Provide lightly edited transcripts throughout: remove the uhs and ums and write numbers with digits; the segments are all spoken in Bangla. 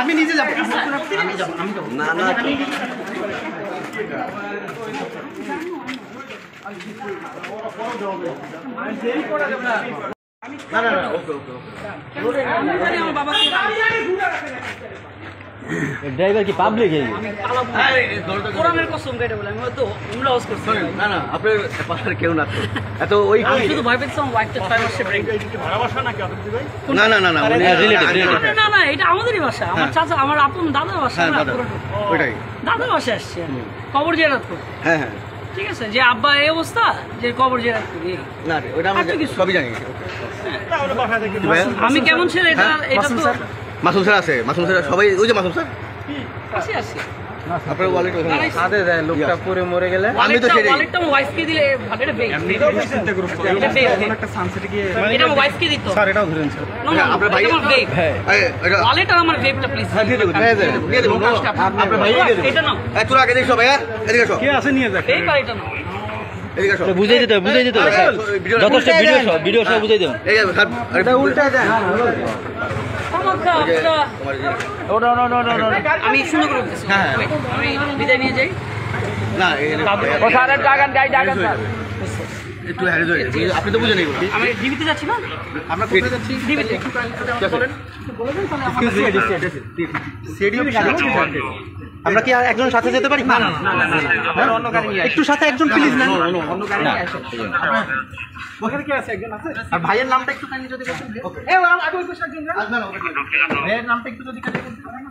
আমি নিজে যাবো। ড্রাইভার কি পাবলিক? কোরআনের কসম কেটে বলে আমি তো উমরা ওয়াজ করছি। না না আপনার পাশার কেউ না এত ওই আমি শুধু ভয় পেয়েছিলাম ওয়াইফটা 5 মাসে ব্রেক। ভাড়া বাসা নাকি আপনি ভাই? না না না না রিলেটিভ না না এটা আমাদেরই বাসা, আমার চাচা আমার আপন দাদার বাসা। ওইটাই দাদার বাসায় আসছে কবর জিয়ারত করতে। হ্যাঁ হ্যাঁ ঠিক আছে, যে আব্বা এই অবস্থা যে কবর জিয়ারত করি না ওটা আমরা সবই জানি। তাহলে বাসা থেকে আমি কেমন ছেলে এটা এটা তো মাসুম স্যার আছে, মাসুম স্যার সবাই ওই যে মাসুম স্যার আসি আসি আপনার ওয়ালেট ওখানে সাথে যায় লোকটা পরে মরে গেলে আমি তো সেটাই ওয়ালেটটা আমার ওয়াইফকে দিলে ভালো এটা বেক চিন্তা করুন এটা বেক একটা সানসেটে গিয়ে এটা আমার ওয়াইফকে দিত স্যার এটাও ধরেন স্যার আপনার ভাই আমার বেক এটা ওয়ালেট আর আমার বেকটা প্লিজ দিয়ে দেব আপনার ভাই দিয়ে দেব। এটা নাও এই তোরা আগে দেখো ভাই, এদিকে এসো কে আছে নিয়ে যাক বেক আর এটা নাও। এদিকে এসো বুঝাই দিতে যথেষ্ট ভিডিও সব বুঝাই দেন। এই স্যার এটা উল্টা দেন। আমি সুন্দর করে বলতেছি। আমি বিদায় নিয়ে যাই। না একটু হ্যারে ধরে আপনি তো বুঝেন এগুলো। আমি ডিবিতে যাচ্ছি না, আমরা কোথায় যাচ্ছি? ডিবিতে আমরা কি আর একজন সাথে যেতে পারি? না অন্য গাড়ি নিয়ে একটু সাথে একজন প্লিজ নেন। অন্য গাড়ি নিয়ে আসো। ওখানে কি আছে? একজন আছে। আর ভাইয়ের নামটা একটু কাইন্ডলি যদি বলতেন। এই আগে ওই পাশে একজন ভাইয়ের নামটা একটু যদি কাইন্ডলি বলতেন।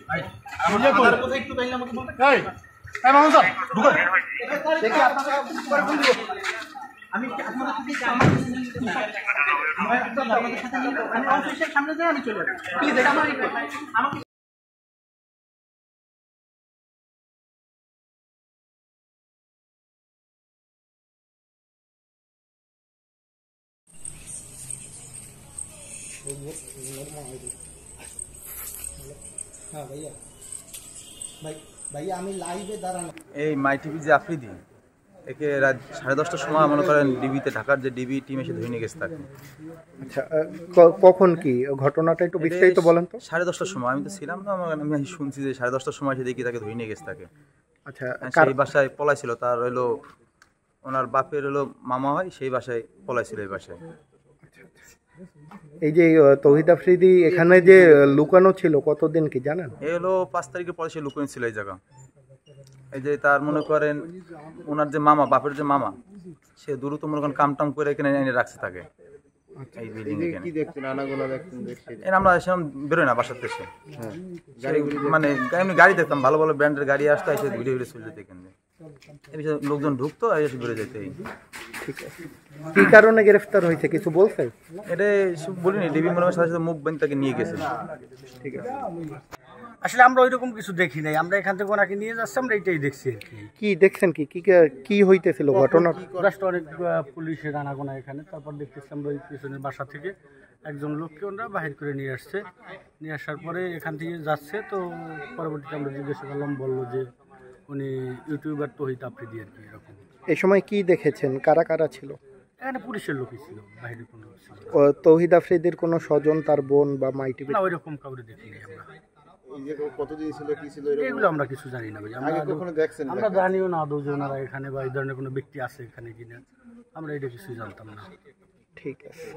ভাই আমার কোথায় একটু কাইন্ডলি আমাকে বলতেন। এই মামুন স্যার ঢুকো দেখি আপনারা করে কোন দিব। আমি আপনাদের সাথে আমি অফিসের সামনে যাই, আমি চলে যাই প্লিজ। এটা আমার আমাকে হ্যাঁ ভাইয়া ভাইয়া আমি লাইভে দাঁড়ানো। এই মাই টিভি যে আফ্রিদি, একে রাত 10:30টার সময় মনে করেন ডিবিতে, ঢাকার যে ডিবি টিম এসে ধরে নিয়ে গেছে তাকে। আচ্ছা কখন কি ঘটনাটা একটু বিস্তারিত বলেন তো। 10:30টার সময় আমি তো ছিলাম না, আমি শুনছি যে 10:30টার সময় এসে দেখি তাকে ধরে নিয়ে গেছে তাকে। আচ্ছা সেই বাসায় পলাইছিল, তার হলো ওনার বাপের হলো মামা হয়, সেই বাসায় পলাইছিল এই বাসায়। এই যে তৌহিদ আফ্রিদি এখানে যে লুকানো ছিল কতদিন কি জানেন? এই হলো 5 তারিখের পরে সে লুকানো ছিল এই জায়গা। এই যে তার মনে করেন ওনার যে মামা, বাপের যে মামা, সে দ্রুত মনে করেন কাম টাম করে এখানে এনে রাখছে তাকে এই বিল্ডিং এ। কি দেখছেন? আনাগোনা দেখছেন? এর আমরা সেরকম বেরোয় না বাসার থেকে। মানে এমনি গাড়ি দেখতাম, ভালো ভালো ব্র্যান্ডের গাড়ি আসতো, এসে ঘুরে ঘুরে চলে যেত এখানে। এই বিষয়ে লোকজন ঢুকতো আর এসে ঘুরে যেত। ঠিক আছে, কি কারণে গ্রেফতার হয়েছে কিছু বলছে? এটা বলিনি, ডিবি মনে হয় সাথে সাথে মুখ বেঁধে তাকে নিয়ে গেছে। ঠিক আছে, আসলে আমরা ওইরকম কিছু দেখি নাই, আমরা এখান থেকে ওনাকে নিয়ে যাচ্ছি, আমরা এইটাই দেখছি আর কি। কি দেখছেন? কি কি হইতেছিল ঘটনা? জাস্ট অনেক পুলিশের আনাগোনা এখানে। তারপর দেখতেছি আমরা ওই পিছনের বাসা থেকে একজন লোককে ওনারা বাহির করে নিয়ে আসছে। নিয়ে আসার পরে এখান থেকে যাচ্ছে, তো পরবর্তীতে আমরা জিজ্ঞাসা করলাম, বললো যে উনি ইউটিউবার তৌহিদ আফ্রিদি আর কি এরকম। এই সময় কি দেখেছেন? কারা কারা ছিল এখানে? পুলিশের লোকই ছিল, বাইরে কোনো ছিল। তৌহিদ আফ্রিদির কোনো স্বজন, তার বোন বা মাই টিভি? না, ওইরকম কাউরে দেখিনি আমরা। কতদিন ছিল, কি ছিল এগুলো আমরা কিছু জানি না ভাই। আমরা জানিও না আদৌ যে ওনারা এখানে বা এই ধরনের কোনো ব্যক্তি আছে এখানে কিনা, আমরা এটা কিছুই জানতাম না। ঠিক আছে।